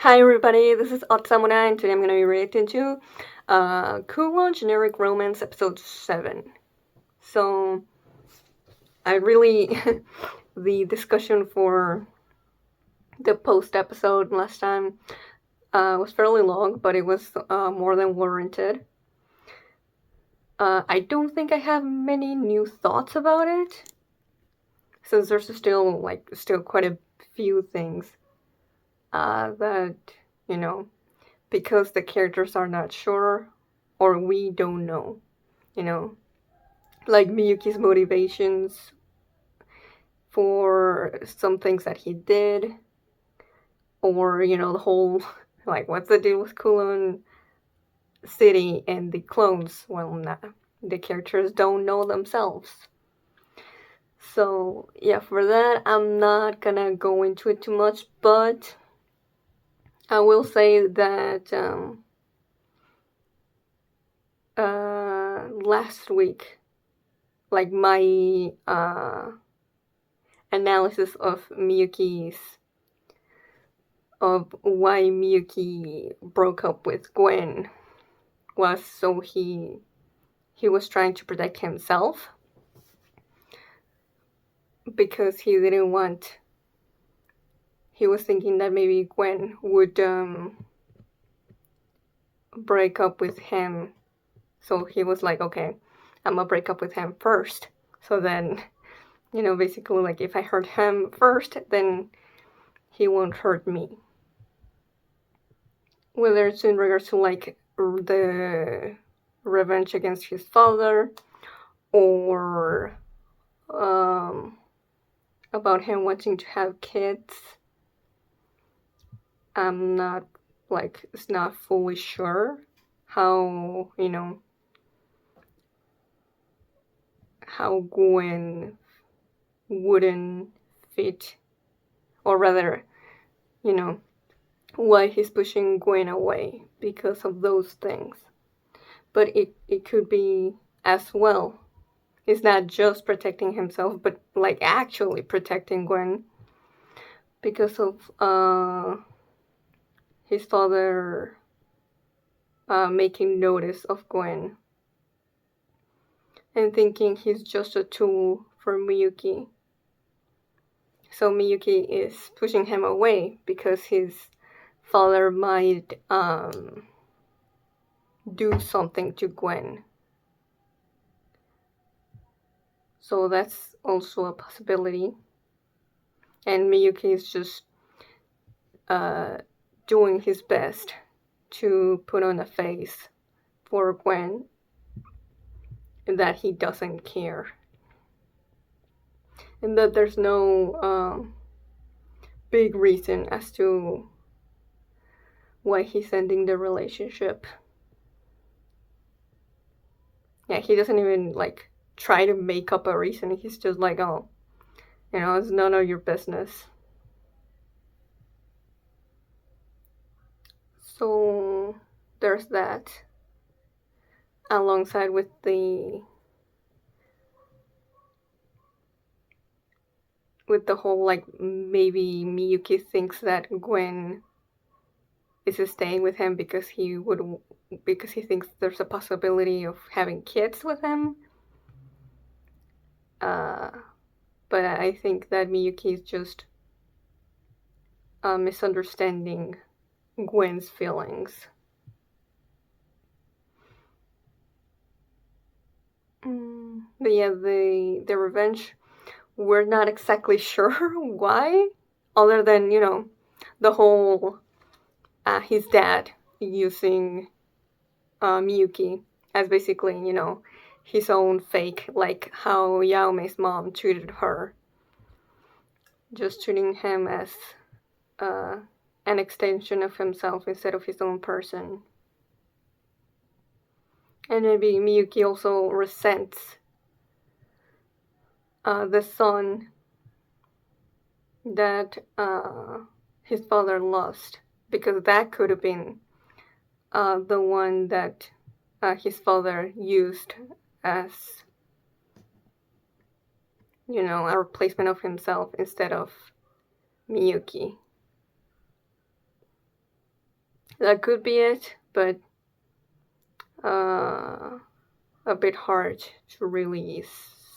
Hi everybody, this is Otsamuna and today I'm going to be reacting to Kowloon Generic Romance episode 7. So, I really, the discussion for the post episode last time was fairly long, but it was more than warranted. I don't think I have many new thoughts about it, since there's still quite a few things that, you know, because the characters are not sure or we don't know, you know, like Miyuki's motivations for some things that he did, or, the whole, what's the deal with Kowloon City and the clones? Well, nah, the characters don't know themselves. So, yeah, for that, I'm not gonna go into it too much, but I will say that, last week, my analysis of why Miyuki broke up with Gwen was so he was trying to protect himself because he didn't want, he was thinking that maybe Gwen would break up with him, so he was like, okay, I'm gonna break up with him first, so then, basically, like, if I hurt him first, then he won't hurt me. Whether it's in regards to, like, the revenge against his father, or about him wanting to have kids. I'm not, it's not fully sure how, how Gwen wouldn't fit, or rather, why he's pushing Gwen away because of those things. But it could be as well. He's not just protecting himself, but actually protecting Gwen because of his father making notice of Gwen and thinking he's just a tool for Miyuki. So Miyuki is pushing him away because his father might do something to Gwen. So that's also a possibility. And Miyuki is just doing his best to put on a face for Gwen that he doesn't care. And that there's no big reason as to why he's ending the relationship. Yeah, he doesn't even, try to make up a reason. He's just like, oh, it's none of your business. So, there's that. Alongside with the whole, maybe Miyuki thinks that Gwen is staying with him because he thinks there's a possibility of having kids with him. But I think that Miyuki is just misunderstanding Gwen's feelings. But yeah, the revenge, we're not exactly sure why, other than, the whole his dad using Miyuki as basically, his own fake, like how Yaome's mom treated her. Just treating him as an extension of himself instead of his own person. And maybe Miyuki also resents the son that his father lost, because that could have been the one that his father used as, a replacement of himself instead of Miyuki. That could be it, but a bit hard to really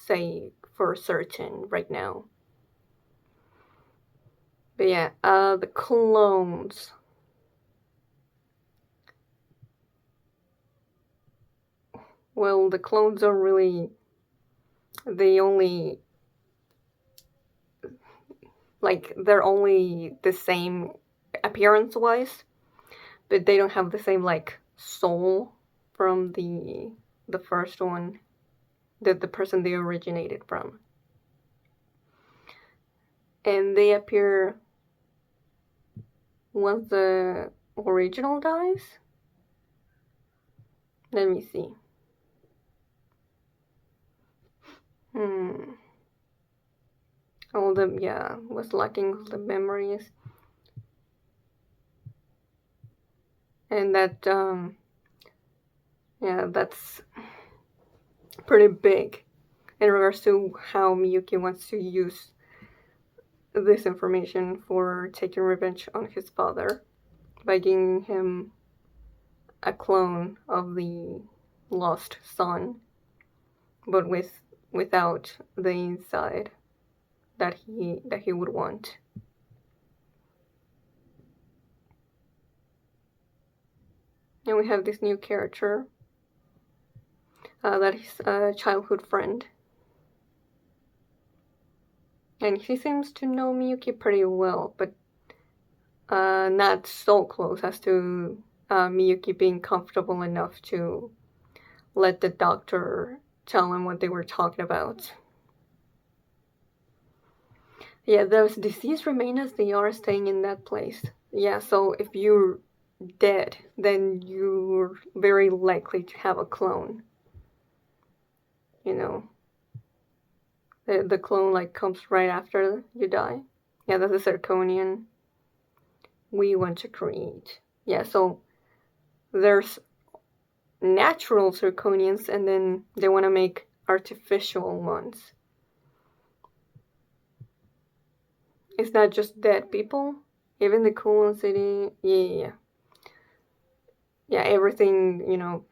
say for certain right now. But yeah, the clones. Well, the clones are really the only, like, they're only the same appearance wise, but they don't have the same, like, soul from the first one, the person they originated from. And they appear once the original dies. Let me see. All the, yeah, was lacking the memories. And that, yeah, that's pretty big in regards to how Miyuki wants to use this information for taking revenge on his father by giving him a clone of the lost son, but without the inside that he would want. And we have this new character that is a childhood friend. And he seems to know Miyuki pretty well, but not so close as to Miyuki being comfortable enough to let the doctor tell him what they were talking about. Yeah, those disease remain as they are, staying in that place. Yeah, so if you're dead, then you're very likely to have a clone. You know, the clone like comes right after you die. Yeah, that's a zirconian we want to create. Yeah, so there's natural zirconians, and then they want to make artificial ones. It's not just dead people. Even the Kowloon city, yeah, everything, you know,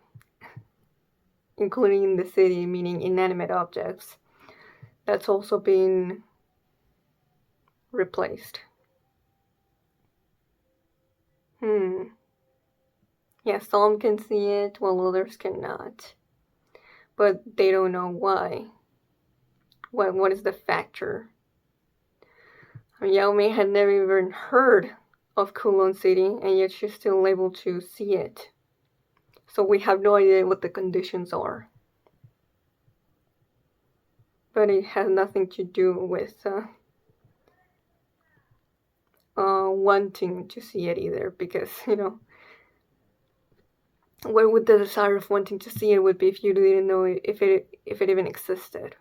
including the city, meaning inanimate objects, that's also been replaced. Yeah, some can see it while others cannot. But they don't know why. What is the factor? Yao Mei had never even heard of Kowloon City, and yet she's still able to see it. So we have no idea what the conditions are. But it has nothing to do with wanting to see it either, because, you know, where would the desire of wanting to see it would be if you didn't know if it even existed?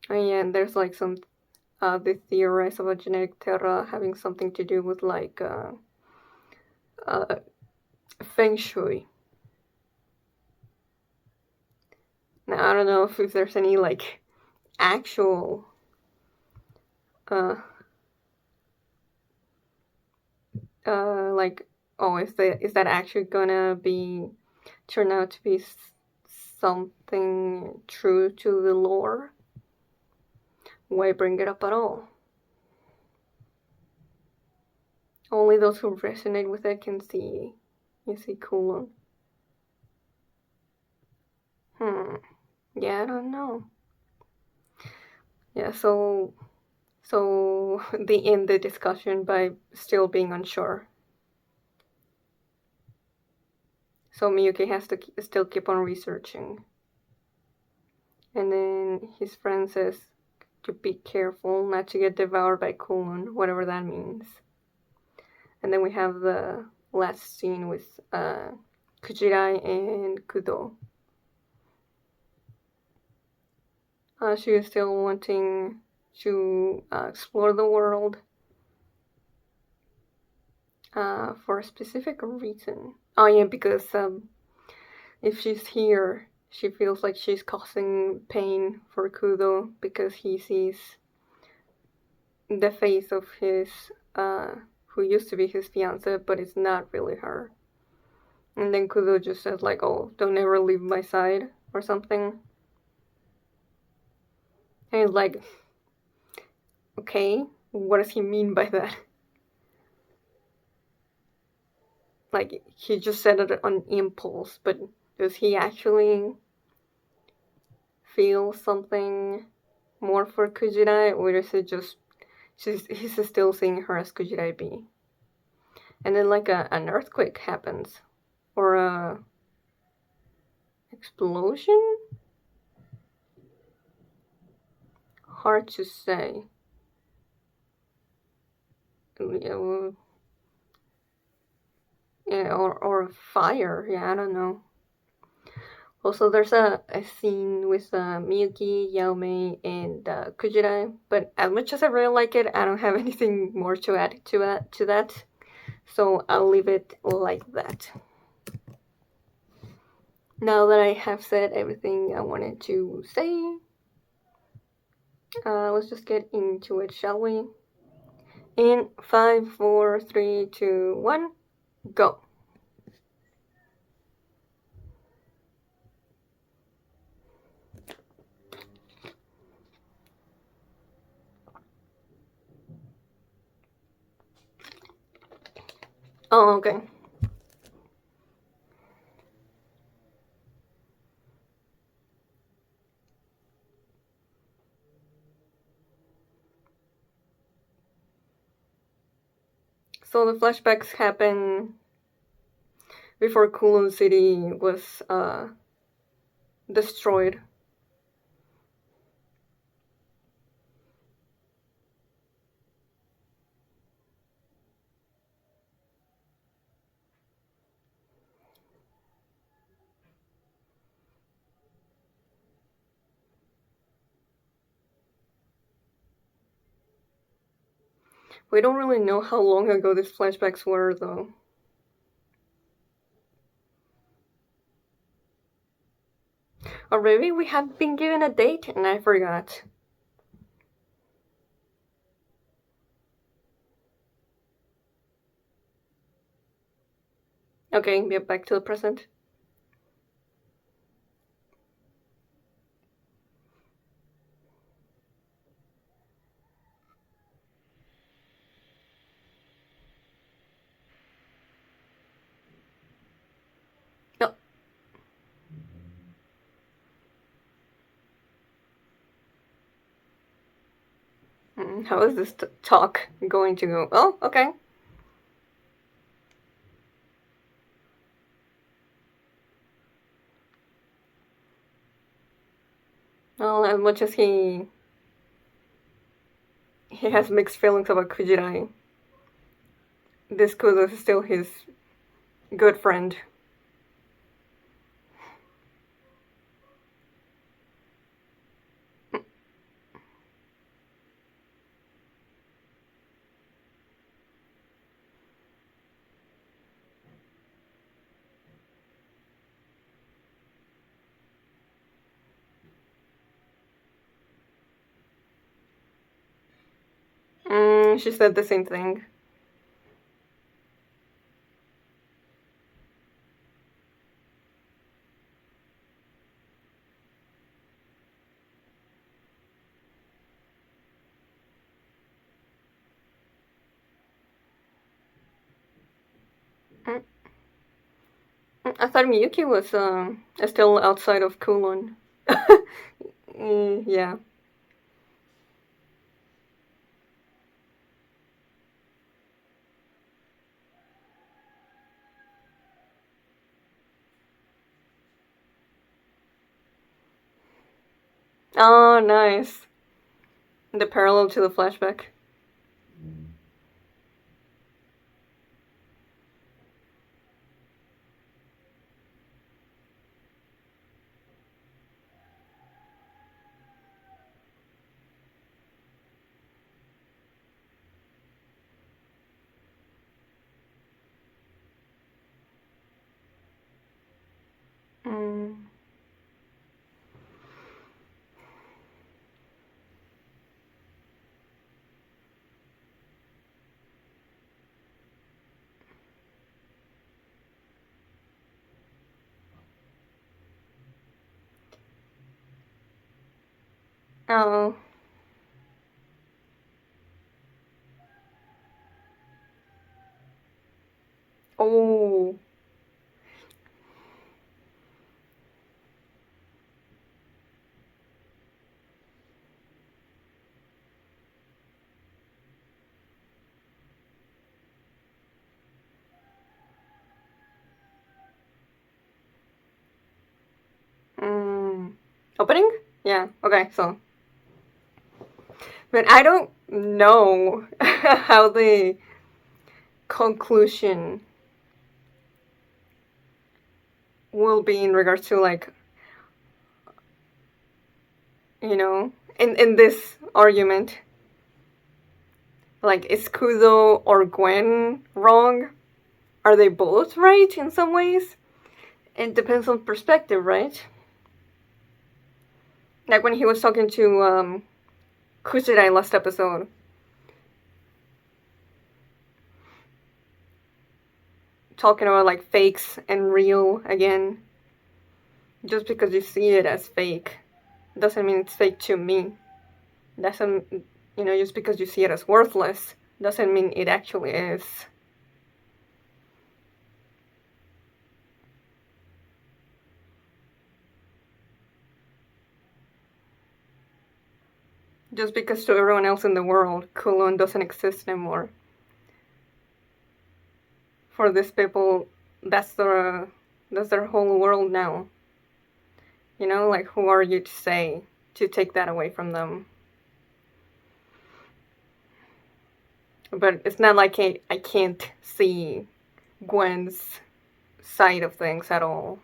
And yeah, there's like some they theorize about genetic terror having something to do with like feng shui. Now I don't know if there's any like actual like, oh, is that actually gonna be turn out to be something true to the lore? Why bring it up at all? Only those who resonate with it can see Kowloon. Yeah, I don't know. Yeah, so they end the discussion by still being unsure. So Miyuki has to still keep on researching. And then his friend says to be careful not to get devoured by Kowloon, whatever that means. And then we have the last scene with Kujirai and Kudo. She is still wanting to explore the world for a specific reason. Oh yeah, because if she's here, she feels like she's causing pain for Kudo because he sees the face of his who used to be his fiance, but it's not really her. And then Kudo just says like, "Oh, don't ever leave my side" or something. And he's like, "Okay, what does he mean by that?" Like he just said it on impulse, but does he actually feel something more for Kujirai, or is it just he's still seeing her as Kujirai B? And then like an earthquake happens, or a explosion? Hard to say. Yeah, yeah, or a fire. Yeah, I don't know. Also, there's a scene with Miyuki, Yaomei, and Kujirai. But as much as I really like it, I don't have anything more to add to that. So I'll leave it like that. Now that I have said everything I wanted to say, let's just get into it, shall we? In 5, 4, 3, 2, 1, go. Oh, okay. So the flashbacks happen before Kowloon City was destroyed. We don't really know how long ago these flashbacks were, though. Or maybe we have been given a date and I forgot. Okay, get back to the present. No. How is this talk going to go? Oh, okay. Well, as much as he has mixed feelings about Kujirai, this Kudo is still his good friend. She said the same thing. Mm, I thought Miyuki was still outside of Kowloon. Yeah. Oh, nice. The parallel to the flashback. Mm. Oh. Oh. Mm. Opening? Yeah. Okay. So, but I don't know how the conclusion will be in regards to like in this argument. Like, is Kudo or Gwen wrong? Are they both right in some ways? It depends on perspective, right? Like when he was talking to Kujirai last episode, talking about like fakes and real again. Just because you see it as fake doesn't mean it's fake to me. Doesn't, just because you see it as worthless doesn't mean it actually is. Just because to everyone else in the world, Kowloon doesn't exist anymore. For these people, that's their whole world now. Like who are you to say to take that away from them? But it's not like I can't see Gwen's side of things at all.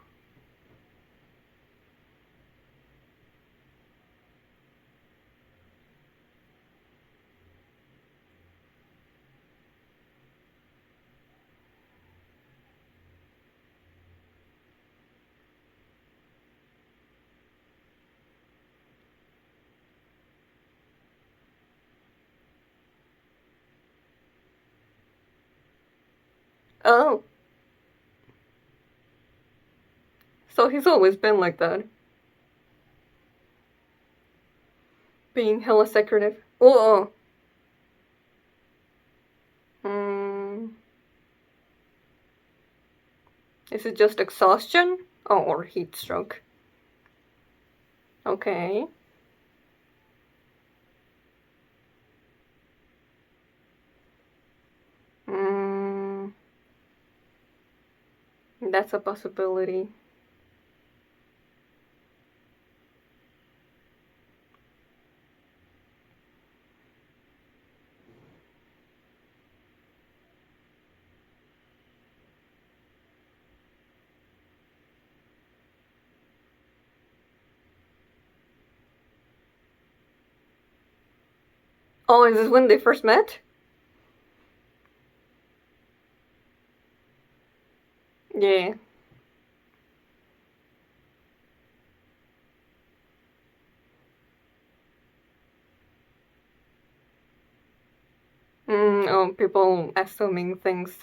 Oh, so he's always been like that, being hella secretive. Oh, hmm. Is it just exhaustion? Oh, or heat stroke? Okay. Hmm. That's a possibility. Oh, is this when they first met? Yeah. Oh, people assuming things.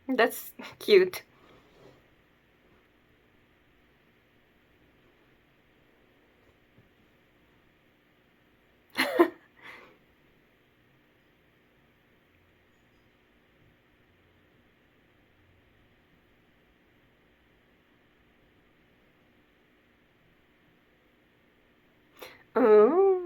That's cute. Oh.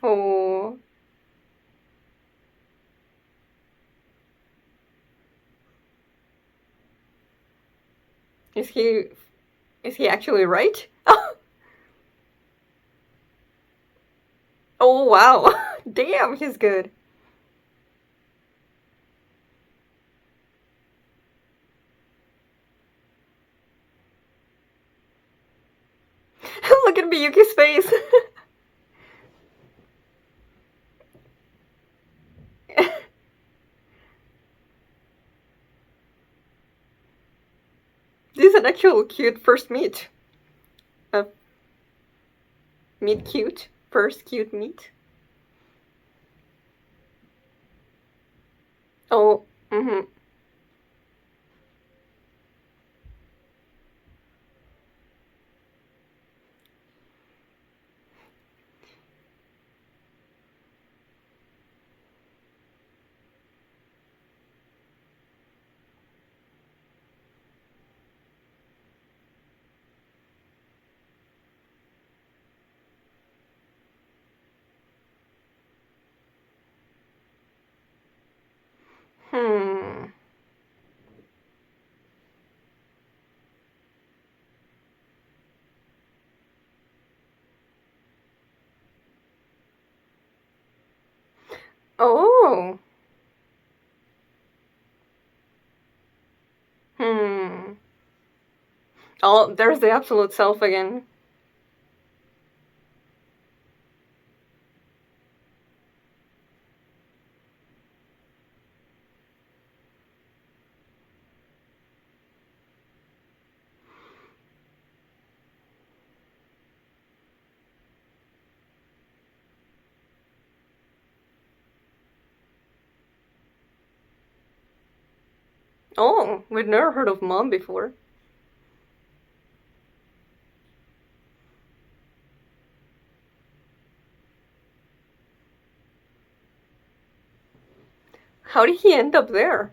Oh. Is he actually right? Oh wow. Damn, he's good. Look at Miyuki's face. This is an actual cute first meet. Uh, meet cute. First cute meet. Oh, mm-hmm. Hmm. Oh. Hmm. Oh, there's the absolute self again. Oh, we've never heard of mom before. How did he end up there?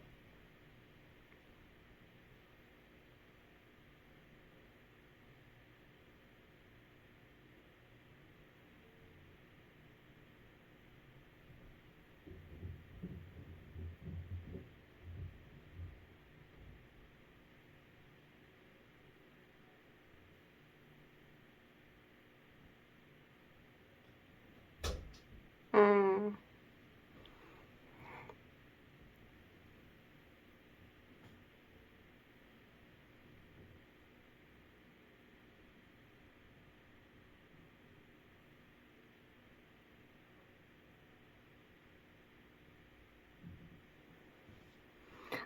Hmm.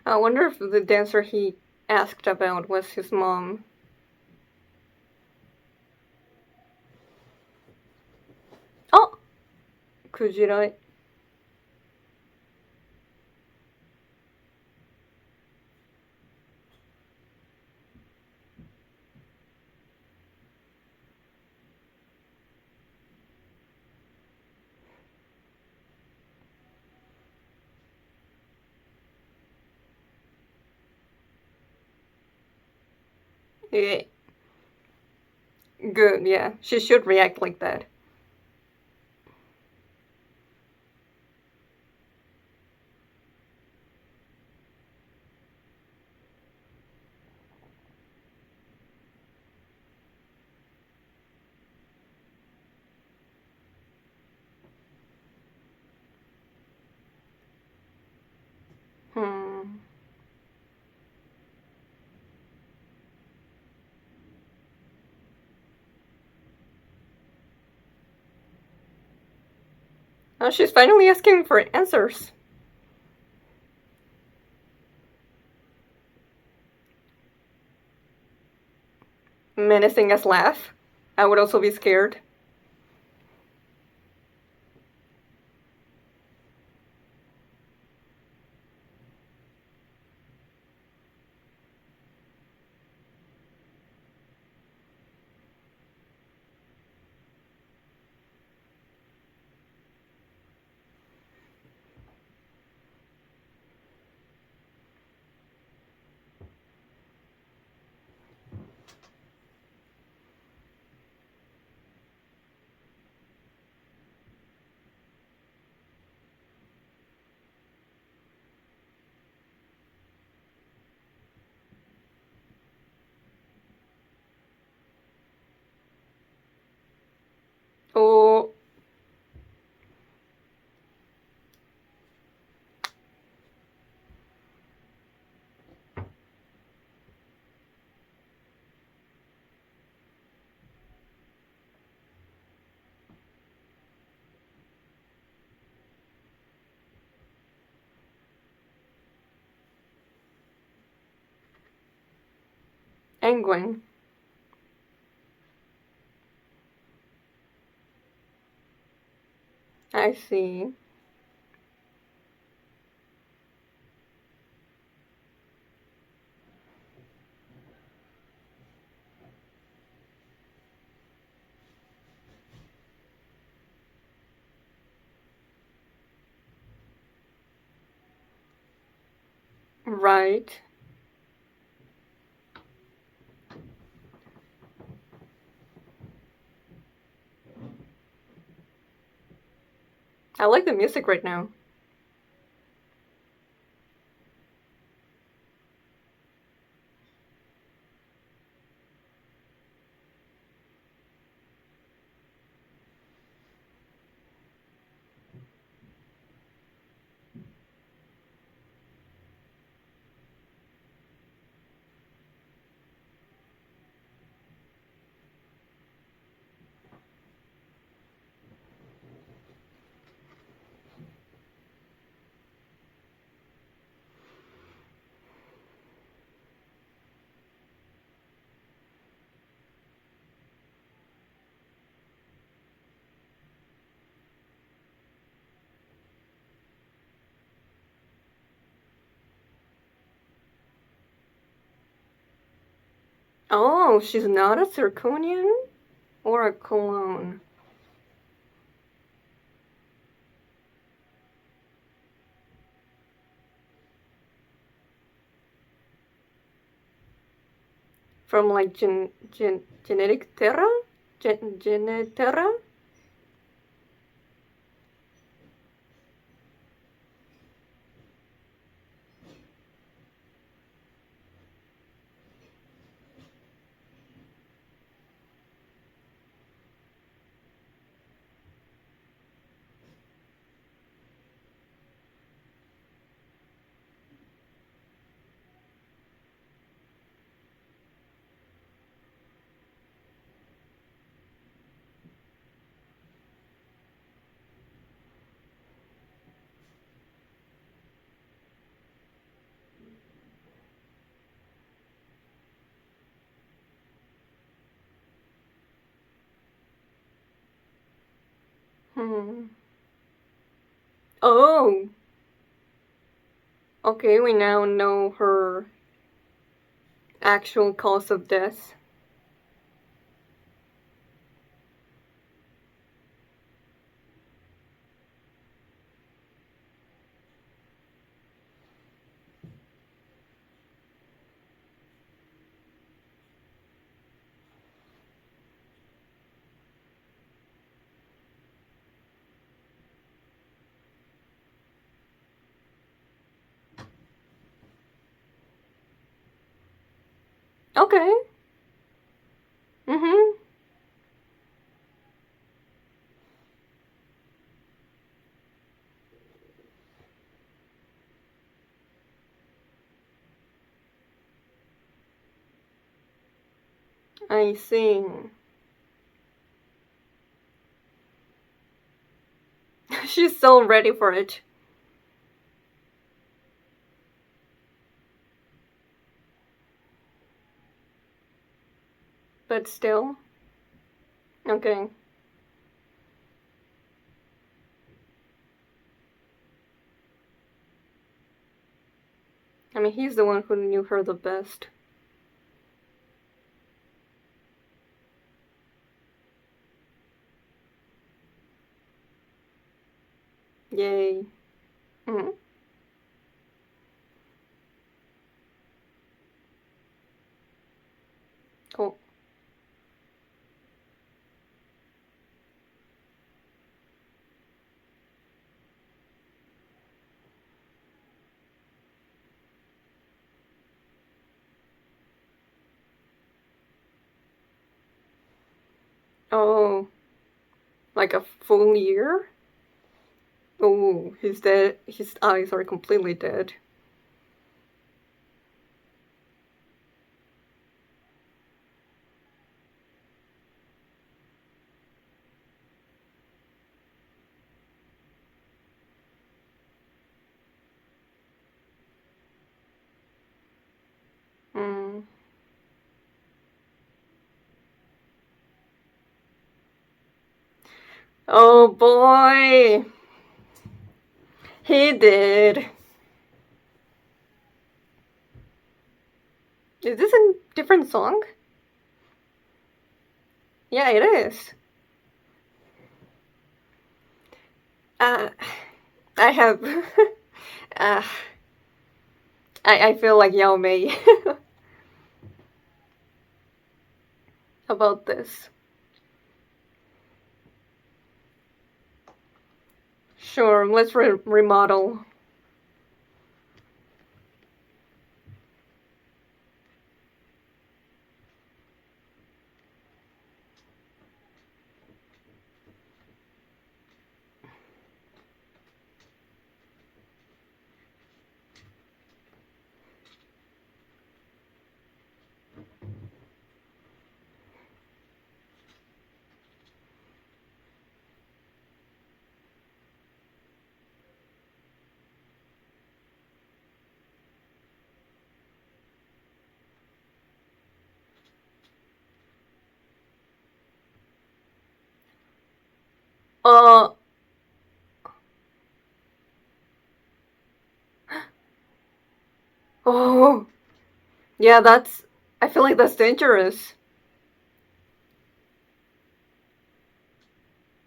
I wonder if the dancer he asked about was his mom. Oh, Kujirai. Yeah. Good, yeah. She should react like that. Hmm. Oh, she's finally asking for answers. Menacing us laugh. I would also be scared. and Gwen. I see. Right. I like the music right now. Oh, she's not a zirconian or a Kowloon. From like genetic terra? Geneterra? Hmm. Oh, okay, we now know her actual cause of death. Okay. Mm-hmm. I see. She's so ready for it. But still. Okay. I mean, he's the one who knew her the best. Yay. Mm-hmm. Cool. Oh, like a full year? Oh, he's dead. His eyes are completely dead. Mm. Oh boy! He did. Is this a different song? Yeah, it is. Uh, I have. uh, I feel like Yao Mei about this. Sure, let's remodel. Uh, oh, yeah, that's. I feel like that's dangerous.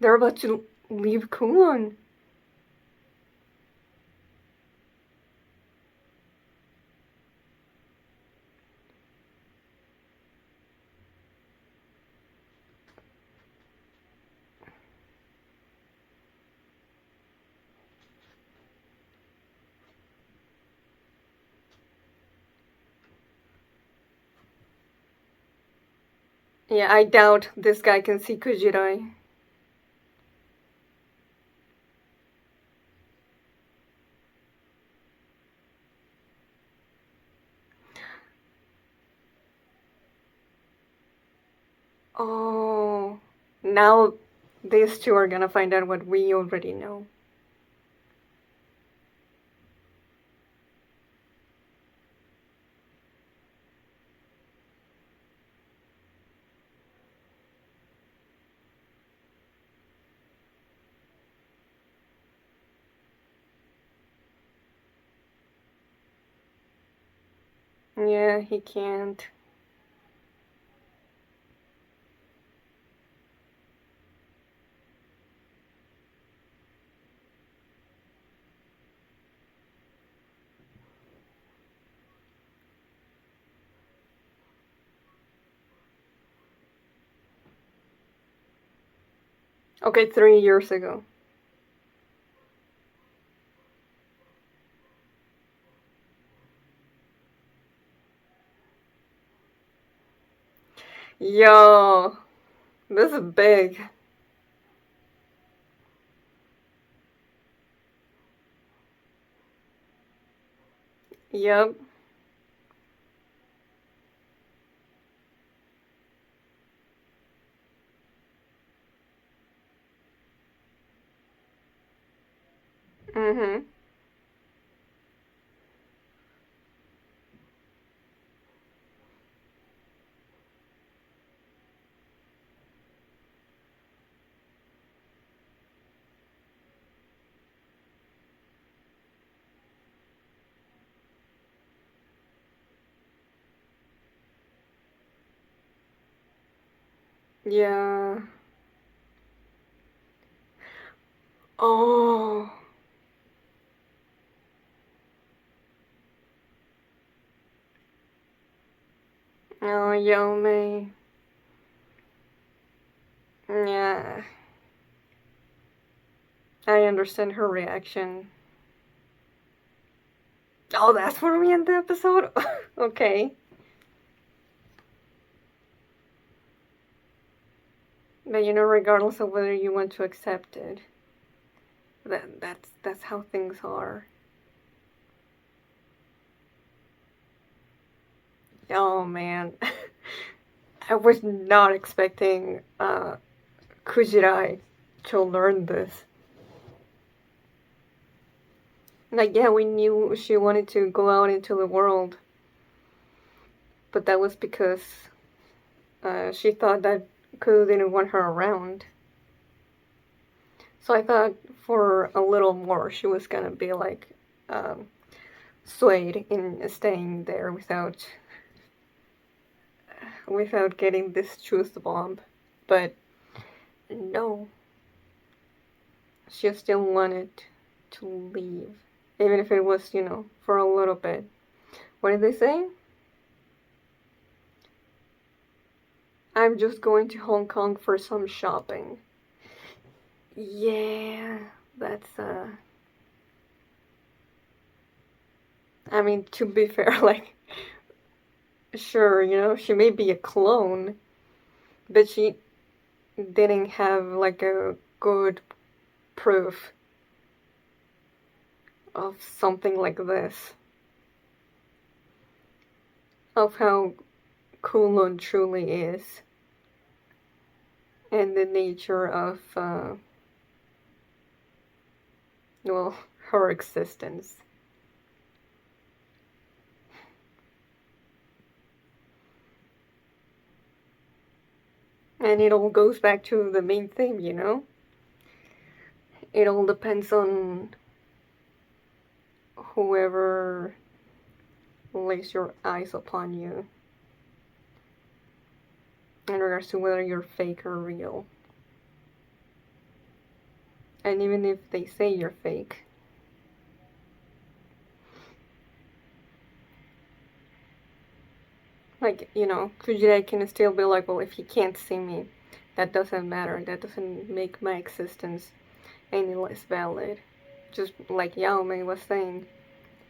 They're about to leave Kowloon. Yeah, I doubt this guy can see Kujirai. Oh, now these two are gonna find out what we already know. Yeah, he can't. Okay, 3 years ago. Yo, this is big. Yep. Mm-hmm. Yeah. Oh. Oh, Yome. Yeah. I understand her reaction. Oh, that's where we end the episode? Okay. But you know, regardless of whether you want to accept it, that's how things are. Oh man. I was not expecting Kujirai to learn this. Like, yeah, we knew she wanted to go out into the world, but that was because she thought that Ku didn't want her around. So I thought for a little more she was gonna be like swayed in staying there without getting this truth bomb. But no, she still wanted to leave. Even if it was, for a little bit. What did they say? I'm just going to Hong Kong for some shopping. Yeah, that's I mean, to be fair, like, sure, she may be a clone, but she didn't have, like, a good proof of something like this. Of how Kowloon truly is. And the nature of, well, her existence. And it all goes back to the main theme. It all depends on whoever lays your eyes upon you in regards to whether you're fake or real. And even if they say you're fake, like, Kujirai can still be like, well, if he can't see me, that doesn't matter. That doesn't make my existence any less valid. Just like Yao Mei was saying,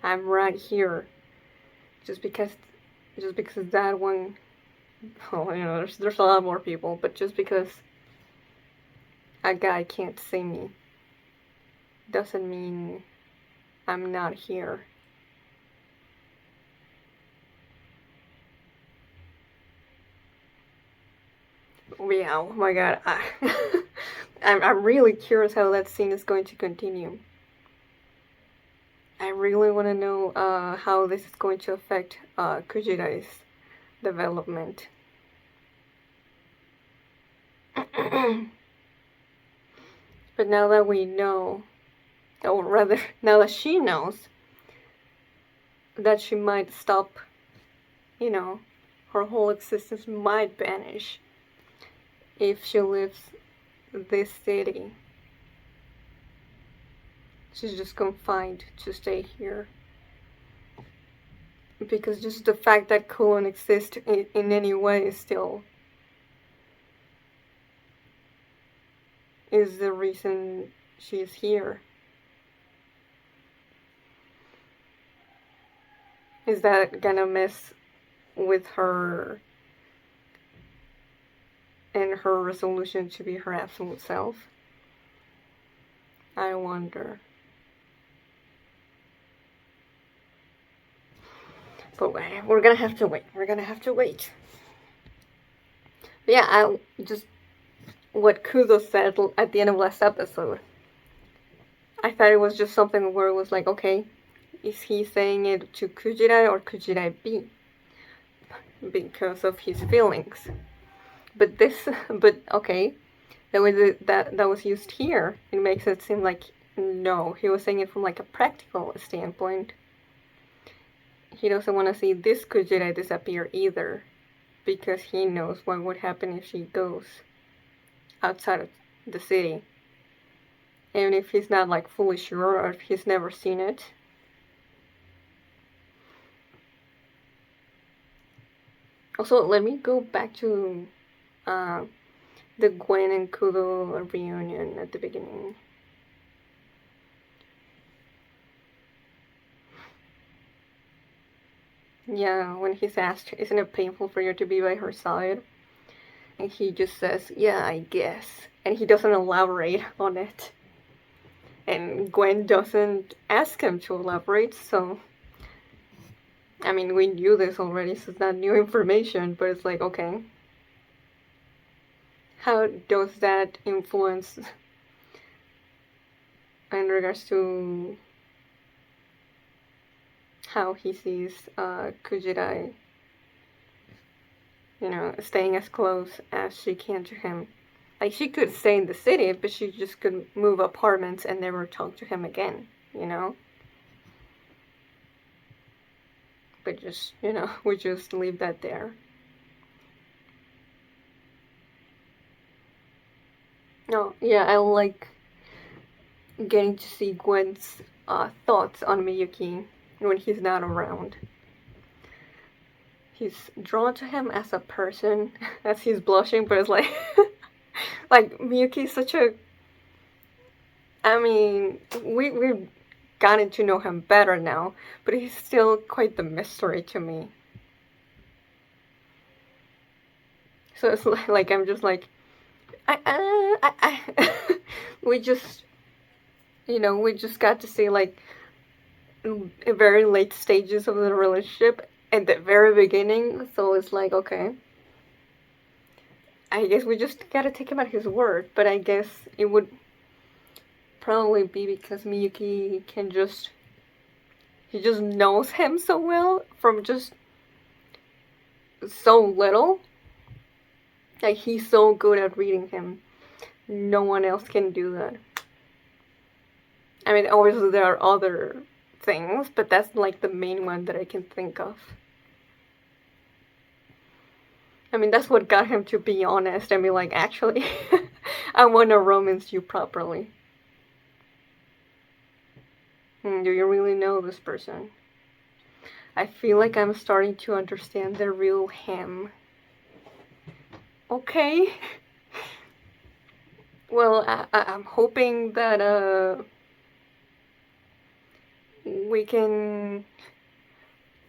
I'm right here. Just because that one, well, there's a lot more people, but just because a guy can't see me doesn't mean I'm not here. Yeah, oh my god. I'm really curious how that scene is going to continue. I really want to know how this is going to affect Kujirai's development. But now that we know, or rather, now that she knows that she might stop, her whole existence might vanish if she leaves this city. She's just confined to stay here. Because just the fact that Kowloon exists in any way still is the reason she's here. Is that gonna mess with her and her resolution to be her absolute self? I wonder. But we're gonna have to wait. But yeah, I just what Kudo said at the end of last episode. I thought it was just something where it was like, okay, is he saying it to Kujirai or Kujirai B? Because of his feelings. But okay, the way that was used here, it makes it seem like no, he was saying it from like a practical standpoint. He doesn't want to see this Kujirai disappear either, because he knows what would happen if she goes outside of the city. Even if he's not like fully sure or if he's never seen it. Also, let me go back to the Gwen and Kudo reunion at the beginning. Yeah, when he's asked, isn't it painful for you to be by her side? And he just says, yeah, I guess. And he doesn't elaborate on it. And Gwen doesn't ask him to elaborate, so... I mean, we knew this already, so it's not new information, but it's like, okay. How does that influence in regards to how he sees Kujirai, staying as close as she can to him Like, she could stay in the city, but she just could move apartments and never talk to him again, you know? But just, we just leave that there. No, yeah, I like getting to see Gwen's thoughts on Miyuki when he's not around. He's drawn to him as a person, as he's blushing, but it's like, like Miyuki's such a. I mean, we've gotten to know him better now, but he's still quite the mystery to me. So it's like I'm just like, we just, we just got to see like very late stages of the relationship at the very beginning. So it's like, okay, I guess we just gotta take him at his word. But I guess it would probably be because Miyuki he just knows him so well from just so little. Like, he's so good at reading him. No one else can do that. I mean, obviously there are other things, but that's like the main one that I can think of. I mean, that's what got him to be honest and be like, actually, I want to romance you properly. Do you really know this person? I feel like I'm starting to understand the real him. Okay. Well, I'm hoping that we can.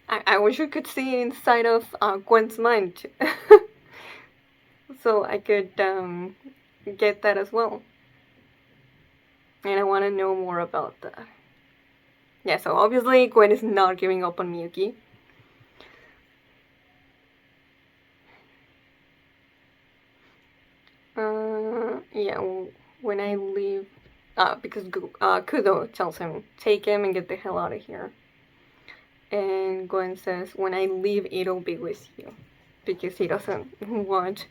I wish we could see inside of Gwen's mind, so I could get that as well. And I want to know more about that. Yeah, so obviously Gwen is not giving up on Miyuki. Yeah, when I leave, because Kudo tells him, take him and get the hell out of here. And Gwen says, when I leave, it'll be with you. Because he doesn't want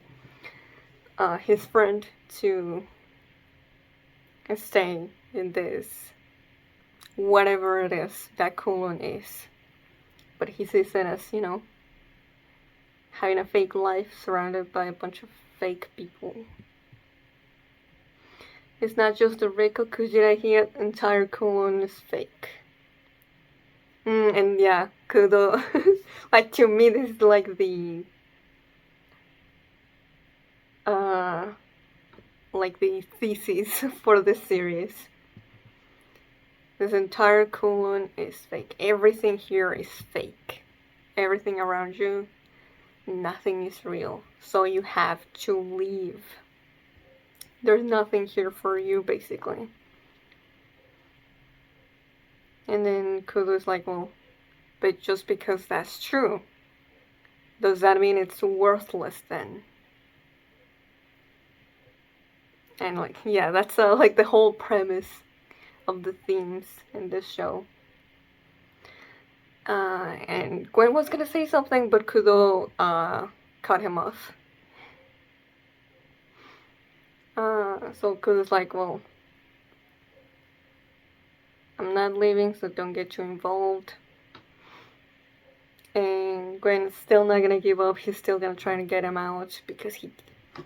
his friend to stay in this, whatever it is that Kowloon is. But he sees it as, having a fake life surrounded by a bunch of fake people. It's not just the Rico Kujirai here, entire Kowloon is fake. And yeah, Kudo, like, to me this is like the thesis for this series. This entire Kowloon is fake. Everything here is fake. Everything around you, nothing is real. So you have to leave. There's nothing here for you, basically. And then Kudo's like, well, but just because that's true, does that mean it's worthless then? And like, yeah, that's like the whole premise of the themes in this show. And Gwen was gonna say something, but Kudo cut him off. So Kudo's like, well, I'm not leaving, so don't get too involved. And Gwen's still not gonna give up. He's still gonna try to get him out because he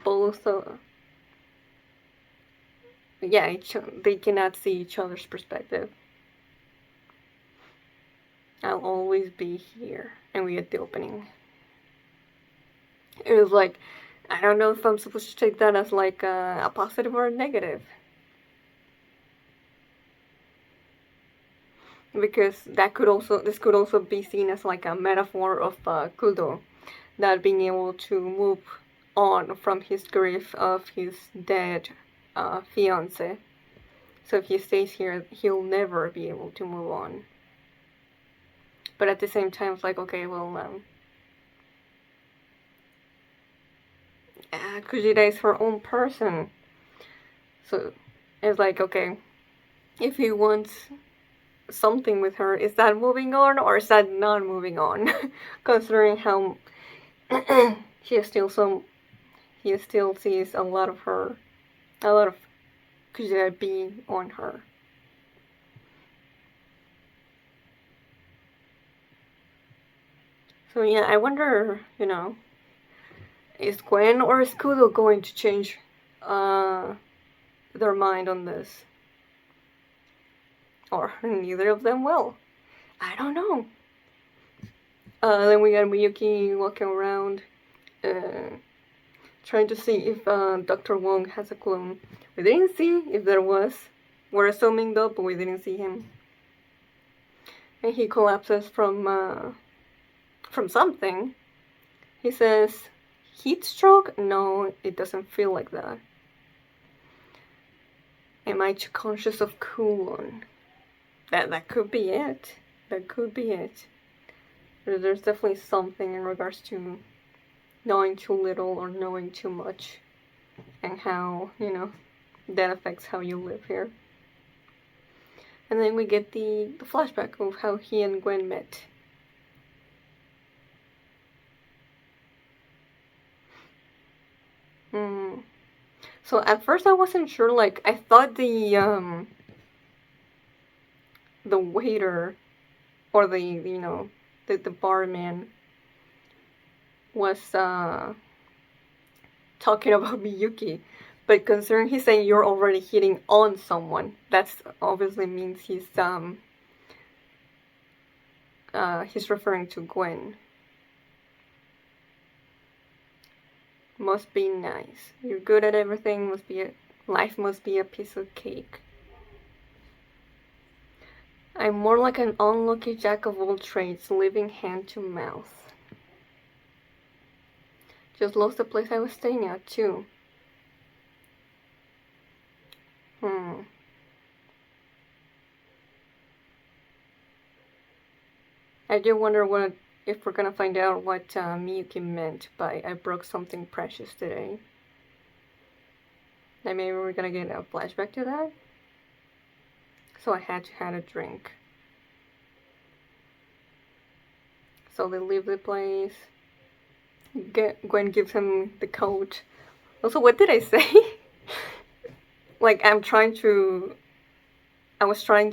both they cannot see each other's perspective. I'll always be here. And we get the opening. It was like, I don't know if I'm supposed to take that as like a positive or a negative. Because this could also be seen as like a metaphor of Kudo, not being able to move on from his grief of his dead fiance. So if he stays here, he'll never be able to move on. But at the same time, it's like, okay, well, Kujirai is her own person. So it's like, okay, if he wants something with her, is that moving on or is that not moving on? Considering how he has still he still sees a lot of her, a lot of Kujirai being on her. So yeah, I wonder, is Gwen or is Kudo going to change their mind on this? Or neither of them will. I don't know. Then we got Miyuki walking around, trying to see if Dr. Wong has a clone. We didn't see if there was. We're assuming though, but we didn't see him. And he collapses from something. He says, heat stroke? No, it doesn't feel like that. Am I too conscious of Kowloon? That could be it. That could be it. There's definitely something in regards to knowing too little or knowing too much, and how, that affects how you live here. And then we get the flashback of how he and Gwen met. So at first I wasn't sure, like, I thought the waiter, or the barman was talking about Miyuki, but considering he's saying you're already hitting on someone, that's obviously means he's referring to Gwen. Must be nice. You're good at everything. Life must be a piece of cake. I'm more like an unlucky jack of all trades, living hand to mouth. Just lost the place I was staying at, too. I do wonder if we're gonna find out what Miyuki meant by I broke something precious today. And maybe we're gonna get a flashback to that. So I had to have a drink. So they leave the place. Gwen gives him the coat. Also, what did I say? Like, I was trying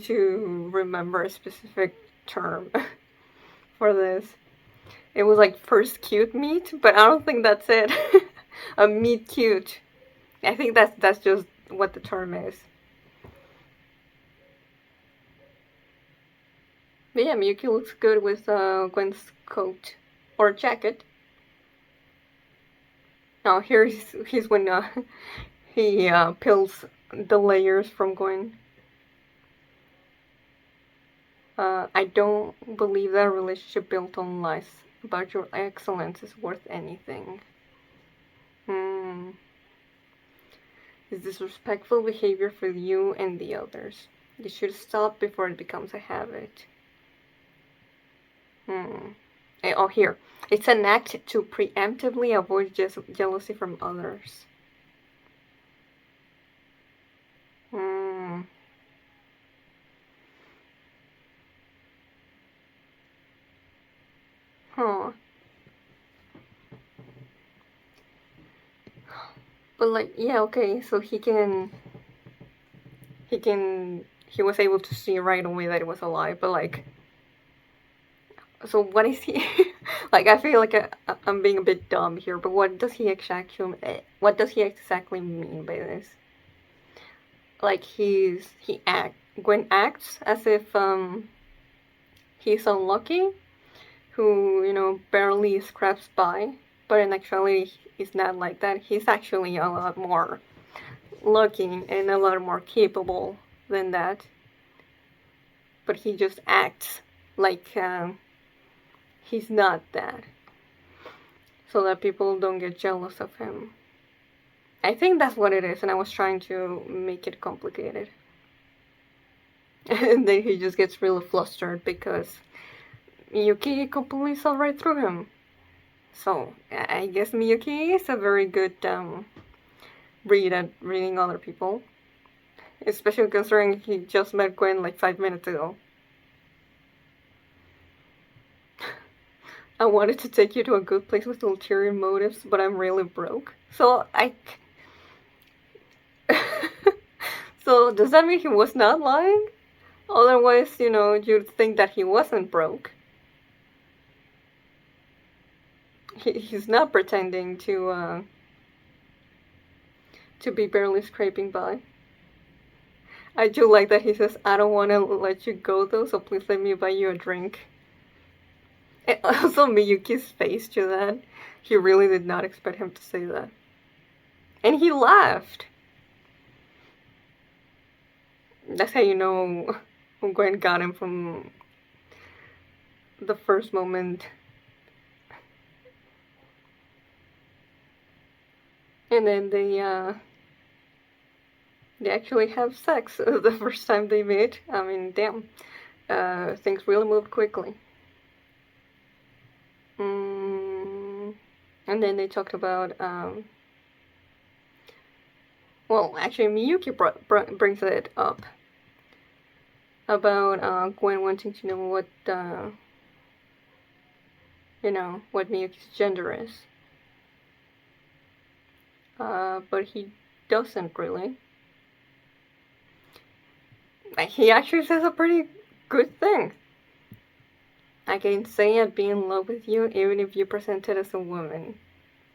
to remember a specific term for this. It was like first cute meet, but I don't think that's it. A meet cute. I think that's just what the term is. But yeah, Miyuki looks good with Gwen's coat or jacket. Now here's when he peels the layers from Gwen. I don't believe that a relationship built on lies about your excellence is worth anything. Is disrespectful behavior for you and the others. You should stop before it becomes a habit. Oh, here. It's an act to preemptively avoid jealousy from others. Huh. But like, yeah, okay, so he was able to see right away that it was a lie, but like, so what is he, like, I feel like I'm being a bit dumb here, but what does he exactly mean by this? Like, Gwen acts as if, he's unlucky, who, barely scraps by, but in actuality, he's not like that. He's actually a lot more lucky and a lot more capable than that. But he just acts like he's not that, so that people don't get jealous of him. I think that's what it is, and I was trying to make it complicated. And then he just gets really flustered because Miyuki completely saw right through him. So I guess Miyuki is a very good read at reading other people. Especially considering he just met Gwen like 5 minutes ago. I wanted to take you to a good place with ulterior motives, but I'm really broke. So so does that mean he was not lying? Otherwise, you'd think that he wasn't broke. He's not pretending to be barely scraping by. I do like that he says, I don't want to let you go though, so please let me buy you a drink. And also Miyuki's face to that. He really did not expect him to say that. And he laughed. That's how you know Gwen got him from the first moment. And then they actually have sex the first time they meet. I mean, damn. Things really moved quickly. And then they talked about, well, actually, Miyuki brings it up about Gwen wanting to know what Miyuki's gender is. But he doesn't really. He actually says a pretty good thing. I can say I'd be in love with you even if you presented as a woman.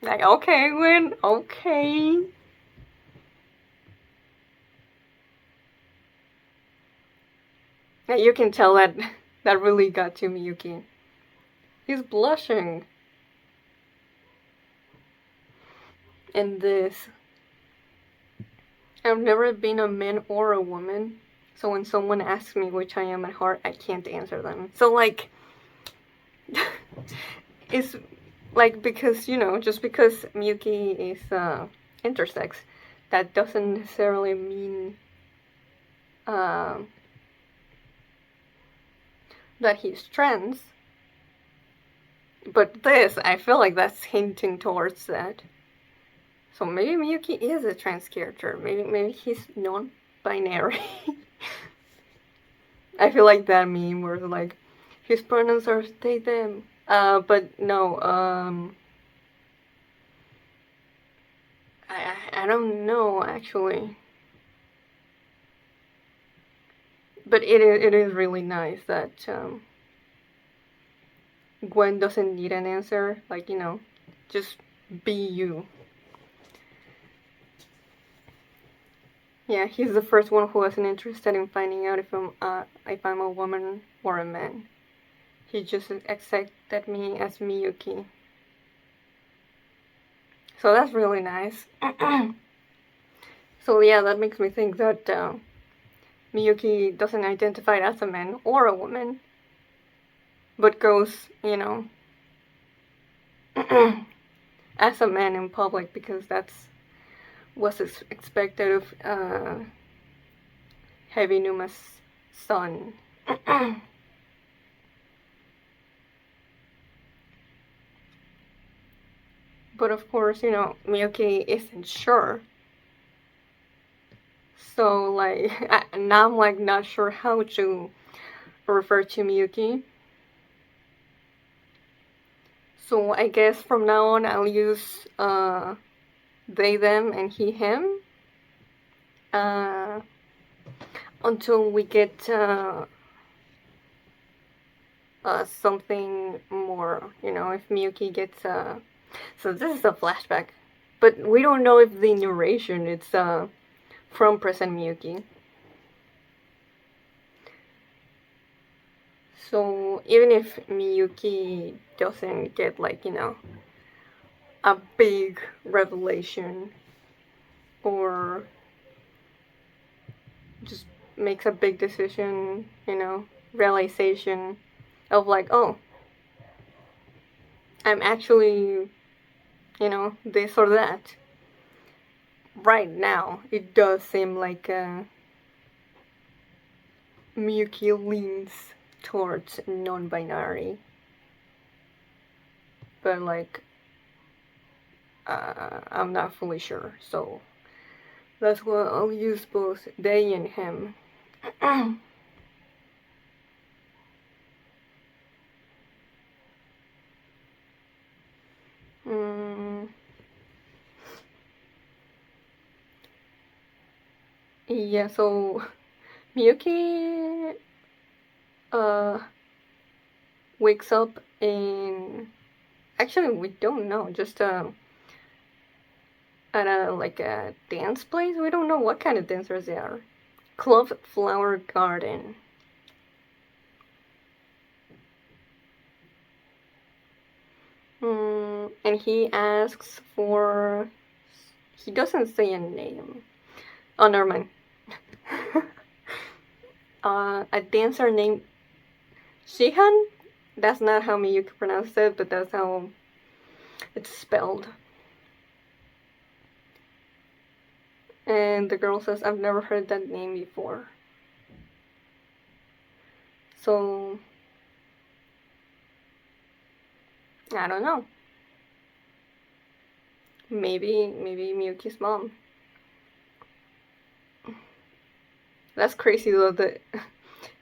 Like, okay, Gwen, okay. You can tell that really got to Miyuki. He's blushing. And this. I've never been a man or a woman. So when someone asks me which I am at heart, I can't answer them. So, like, it's like, because, just because Miyuki is intersex, that doesn't necessarily mean that he's trans. But this, I feel like that's hinting towards that. So maybe Miyuki is a trans character. Maybe he's non-binary. I feel like that meme where like his pronouns are they them. But no, I don't know actually. But it is really nice that Gwen doesn't need an answer. Like, just be you. Yeah, he's the first one who wasn't interested in finding out if I'm a woman or a man. He just accepted me as Miyuki. So that's really nice. So yeah, that makes me think that Miyuki doesn't identify as a man or a woman, but goes, as a man in public because that's what's expected of Heavy Numa's son. But of course, Miyuki isn't sure. So, like, now I'm, like, not sure how to refer to Miyuki. So, I guess from now on, I'll use they, them, and he, him. Until we get something more, if Miyuki gets... So this is a flashback. But we don't know if the narration is from present Miyuki. So even if Miyuki doesn't get, like, a big revelation or just makes a big decision, realization of, like, oh, I'm actually, this or that. Right now, it does seem like Miyuki leans towards non-binary. But, like, I'm not fully sure, so that's why I'll use both they and him. Yeah, so Miyuki uh wakes up in, actually we don't know, just at a like a dance place. We don't know what kind of dancers they are. Clove Flower Garden. And he asks for. He doesn't say a name. Oh, never mind. A dancer named Shihan. That's not how Miyuki pronounced it, but that's how it's spelled. And the girl says, I've never heard that name before. So, I don't know. Maybe Miyuki's mom. That's crazy though that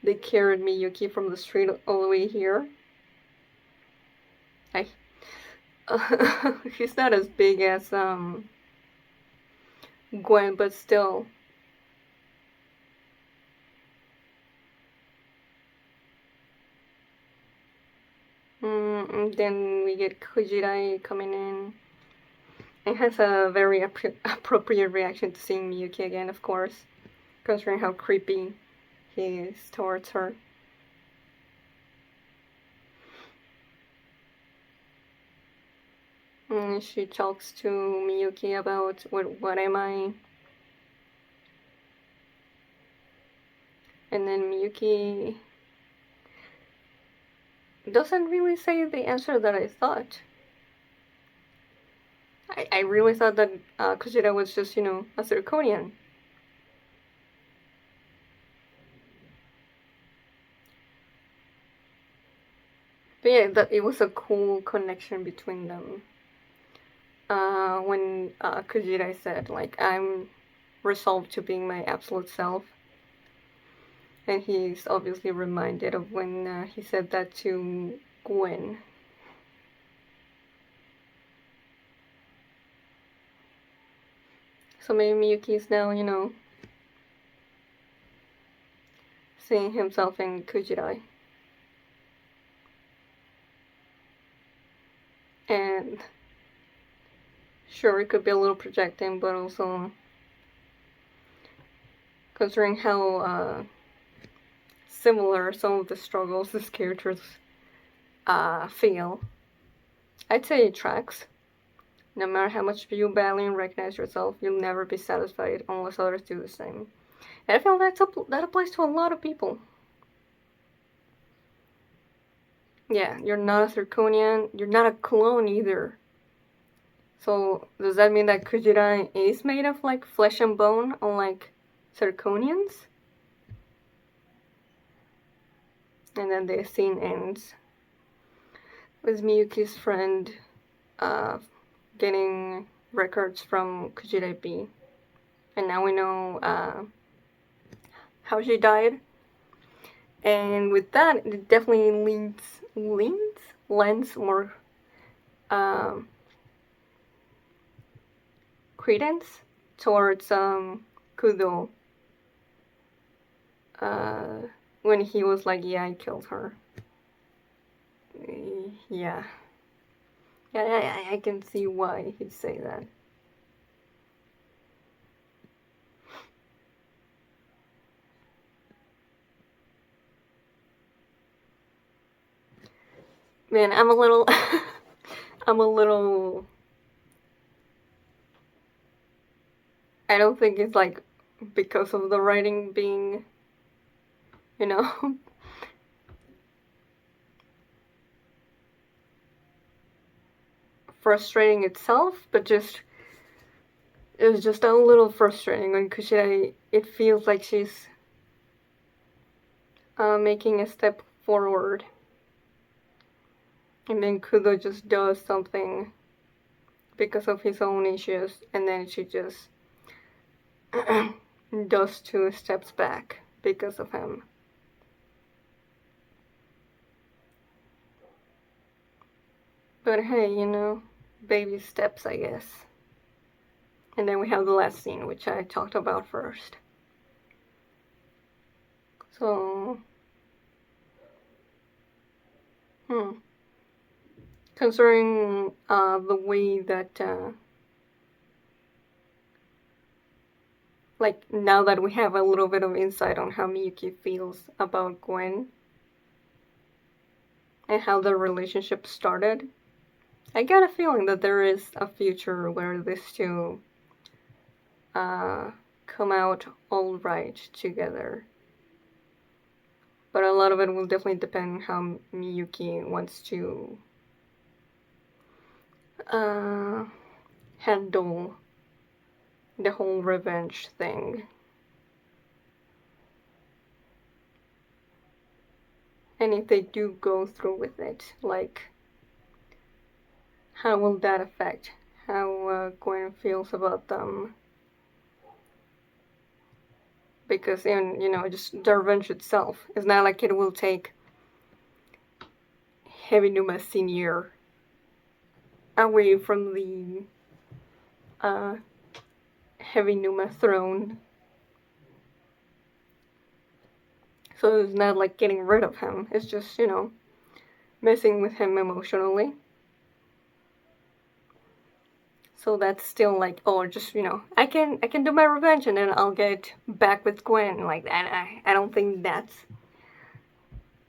they carried Miyuki from the street all the way here. I, he's not as big as Gwen, but still. And then we get Kujirai coming in. It has a very appropriate reaction to seeing Miyuki again, of course, considering how creepy he is towards her. And she talks to Miyuki about what am I? And then Miyuki doesn't really say the answer that I thought. I really thought that Kujirai was just, a zirconian. But yeah, it was a cool connection between them. When Kujirai said, like, I'm resolved to being my absolute self. And he's obviously reminded of when he said that to Gwen. So maybe Miyuki is now, seeing himself in Kujirai. And sure, it could be a little projecting, but also considering how similar some of the struggles these characters feel, I'd say it tracks. No matter how much you value and recognize yourself, you'll never be satisfied unless others do the same. And I feel that applies to a lot of people. Yeah, you're not a Zirconian, you're not a clone either. So, does that mean that Kujirai is made of, like, flesh and bone, unlike Zirconians? And then the scene ends with Miyuki's friend getting records from Kujirai B. And now we know how she died. And with that, it definitely lends more credence towards Kudo when he was like, yeah, I killed her. Yeah. Yeah, I can see why he'd say that. Man, I'm a little I don't think it's like because of the writing being, frustrating itself, but it was just a little frustrating when Kushida, it feels like she's making a step forward. And then Kudo just does something because of his own issues, and then she just does 2 steps back because of him. But hey, baby steps, I guess. And then we have the last scene, which I talked about first. So, considering the way that, like, now that we have a little bit of insight on how Miyuki feels about Gwen and how the relationship started, I got a feeling that there is a future where these two come out all right together. But a lot of it will definitely depend on how Miyuki wants to handle the whole revenge thing. And if they do go through with it, like, how will that affect how Gwen feels about them? Because, just the revenge itself, it's not like it will take Heavy Numa Senior away from the Heavy Numa throne. So it's not like getting rid of him, it's just, messing with him emotionally. So that's still like, oh, just, I can do my revenge and then I'll get back with Gwen. Like, I don't think that's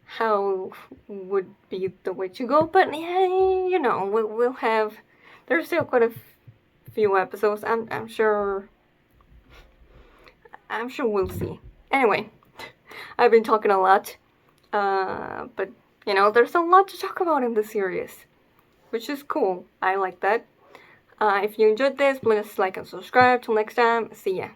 how would be the way to go. But yeah, we'll have. There's still quite a few episodes. I'm sure. I'm sure we'll see. Anyway, I've been talking a lot, but there's a lot to talk about in the series, which is cool. I like that. If you enjoyed this, please like and subscribe. Till next time, see ya.